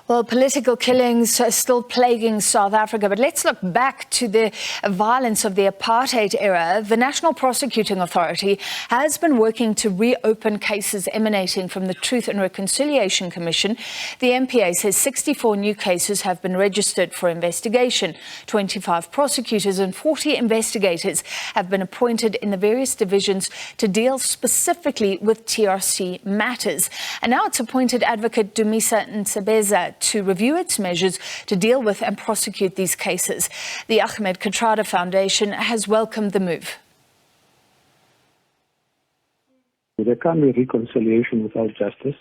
Well, political killings are still plaguing South Africa, but let's look back to the violence of the apartheid era. The National Prosecuting Authority has been working to reopen cases emanating from the Truth and Reconciliation Commission. The NPA says 64 new cases have been registered for investigation. 25 prosecutors and 40 investigators have been appointed in the various divisions to deal specifically with TRC matters. And now it's appointed Advocate Dumisa Ntsebeza to review its measures to deal with and prosecute these cases. The Ahmed Kathrada Foundation has welcomed the move. There can't be reconciliation without justice.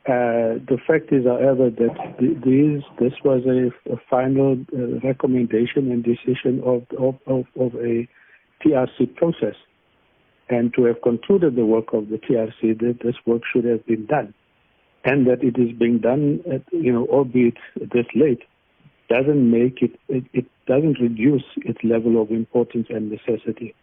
The fact is, however, that this was a final recommendation and decision of a TRC process. And to have concluded the work of the TRC, that this work should have been done. And that it is being done, albeit this late, doesn't make it doesn't reduce its level of importance and necessity.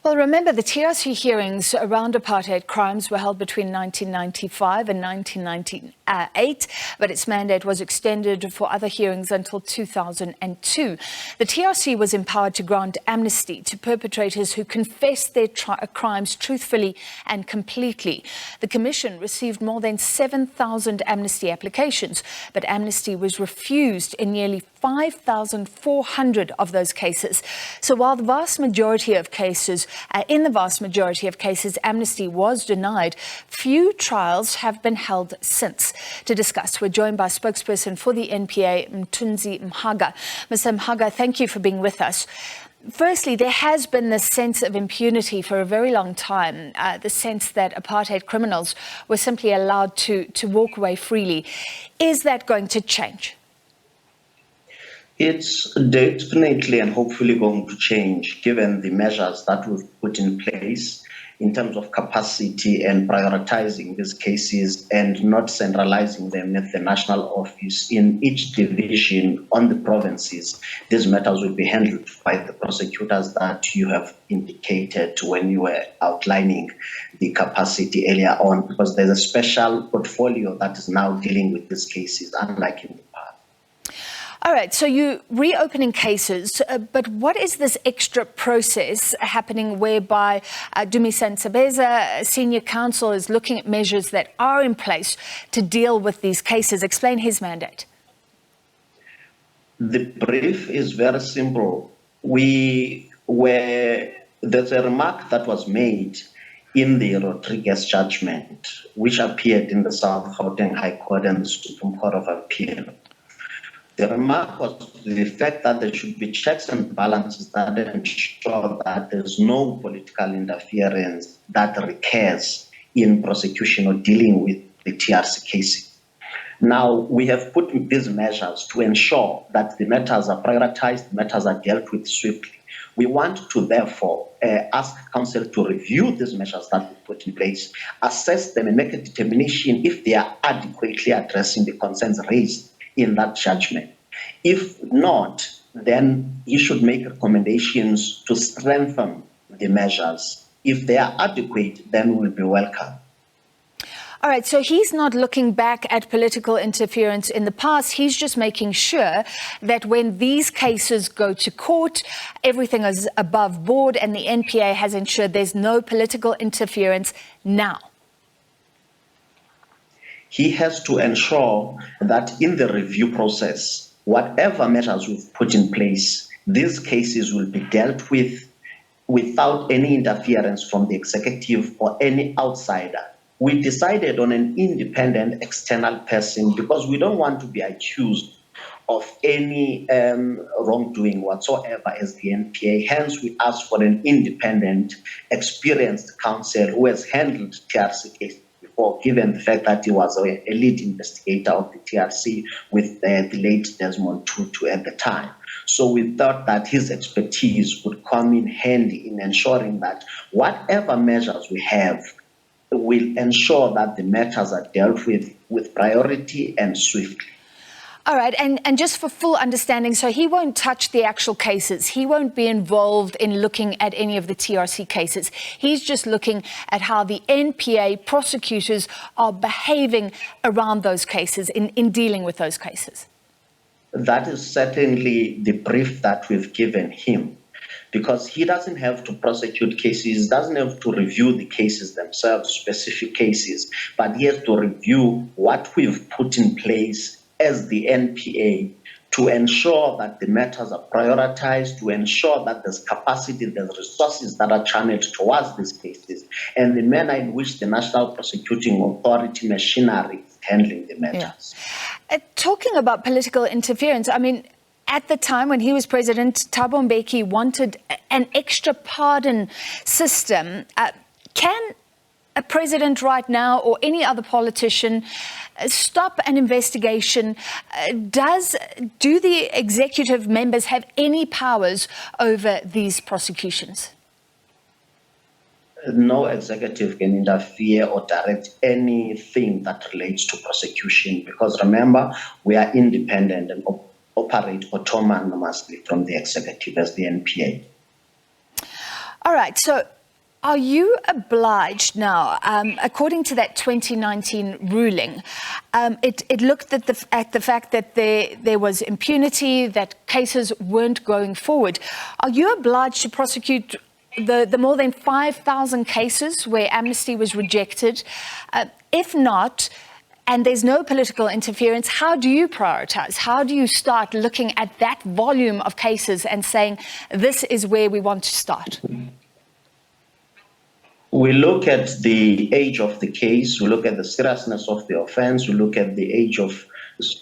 Well, remember, the TRC hearings around apartheid crimes were held between 1995 and 1998, but its mandate was extended for other hearings until 2002. The TRC was empowered to grant amnesty to perpetrators who confessed their crimes truthfully and completely. The Commission received more than 7,000 amnesty applications, but amnesty was refused in nearly 5,400 of those cases. So while the vast majority of cases, amnesty was denied, few trials have been held since. To discuss, we're joined by spokesperson for the NPA, Mthunzi Mhaga. Mr. Mhaga, thank you for being with us. Firstly, there has been this sense of impunity for a very long time, the sense that apartheid criminals were simply allowed to walk away freely. Is that going to change? It's definitely and hopefully going to change given the measures that we've put in place in terms of capacity and prioritizing these cases and not centralizing them at the national office in each division on the provinces. These matters will be handled by the prosecutors that you have indicated when you were outlining the capacity earlier on, because there's a special portfolio that is now dealing with these cases, unlike in the past. All right, so you're reopening cases, but what is this extra process happening whereby Dumisa Ntsebeza, senior counsel, is looking at measures that are in place to deal with these cases? Explain his mandate. The brief is very simple. There's a remark that was made in the Rodriguez judgment, which appeared in the South Gauteng High Court and the Supreme Court of Appeal. The remark was the fact that there should be checks and balances that ensure that there's no political interference that recurs in prosecution or dealing with the TRC cases. Now, we have put in these measures to ensure that the matters are prioritized, matters are dealt with swiftly. We want to therefore ask Council to review these measures that we put in place, assess them and make a determination if they are adequately addressing the concerns raised in that judgment. If not, then you should make recommendations to strengthen the measures. If they are adequate, then we will be welcome. All right, so he's not looking back at political interference in the past. He's just making sure that when these cases go to court, everything is above board and the NPA has ensured there's no political interference now. He has to ensure that in the review process, whatever measures we've put in place, these cases will be dealt with without any interference from the executive or any outsider. We decided on an independent external person because we don't want to be accused of any wrongdoing whatsoever as the NPA. Hence, we asked for an independent, experienced counsel who has handled TRC cases before, given the fact that he was a lead investigator of the TRC with the late Desmond Tutu at the time. So we thought that his expertise would come in handy in ensuring that whatever measures we have will ensure that the matters are dealt with priority and swiftly. All right, and just for full understanding, so he won't touch the actual cases. He won't be involved in looking at any of the TRC cases. He's just looking at how the NPA prosecutors are behaving around those cases, in dealing with those cases. That is certainly the brief that we've given him, because he doesn't have to prosecute cases, doesn't have to review the cases themselves, specific cases, but he has to review what we've put in place as the NPA to ensure that the matters are prioritized, to ensure that there's capacity, there's resources that are channeled towards these cases, and the manner in which the National Prosecuting Authority machinery is handling the matters. Yeah. Talking about political interference, I mean, at the time when he was president, Thabo Mbeki wanted an extra pardon system. Can a president right now or any other politician stop an investigation? Do the executive members have any powers over these prosecutions? No executive can interfere or direct anything that relates to prosecution, because remember, we are independent and operate autonomously from the executive as the NPA. All right, so are you obliged now, according to that 2019 ruling, it looked at the fact that there was impunity, that cases weren't going forward. Are you obliged to prosecute the more than 5,000 cases where amnesty was rejected? If not, and there's no political interference, how do you prioritize? How do you start looking at that volume of cases and saying, this is where we want to start? We look at the age of the case, we look at the seriousness of the offense, we look at the age of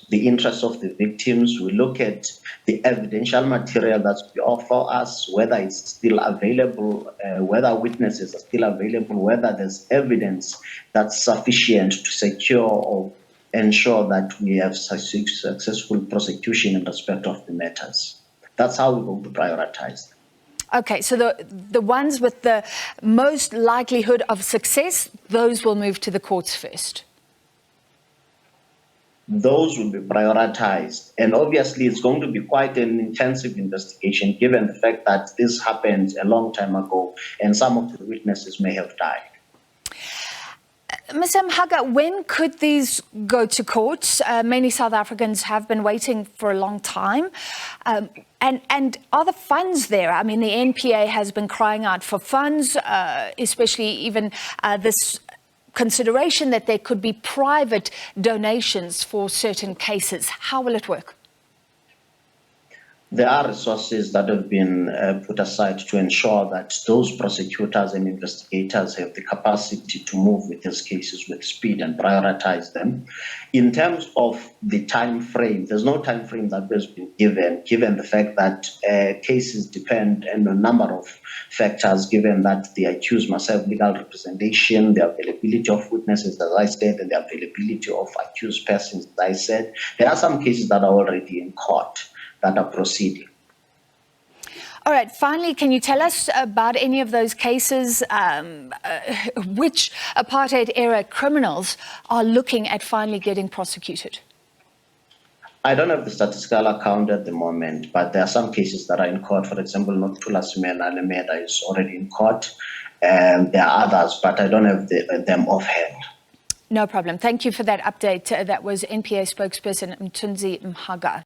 the interests of the victims, we look at the evidential material that's offer us, whether it's still available, whether witnesses are still available, whether there's evidence that's sufficient to secure or ensure that we have successful prosecution in respect of the matters. That's how we're going to prioritize. Okay, so the ones with the most likelihood of success, those will move to the courts first. Those will be prioritized. And obviously, it's going to be quite an intensive investigation, given the fact that this happened a long time ago and some of the witnesses may have died. Mr. Mhaga, when could these go to court? Many South Africans have been waiting for a long time. And are the funds there? I mean, the NPA has been crying out for funds, especially even this consideration that there could be private donations for certain cases. How will it work? There are resources that have been put aside to ensure that those prosecutors and investigators have the capacity to move with these cases with speed and prioritize them. In terms of the time frame, there's no time frame that has been given the fact that cases depend on a number of factors, given that the accused must have legal representation, the availability of witnesses, as I said, and the availability of accused persons, as I said. There are some cases that are already in court that are proceeding. All right, finally, can you tell us about any of those cases, which apartheid-era criminals are looking at finally getting prosecuted? I don't have the statistical account at the moment, but there are some cases that are in court. For example, Nokuthula Alemeda is already in court, and there are others, but I don't have them offhand. No problem. Thank you for that update. That was NPA spokesperson Mthunzi Mhaga.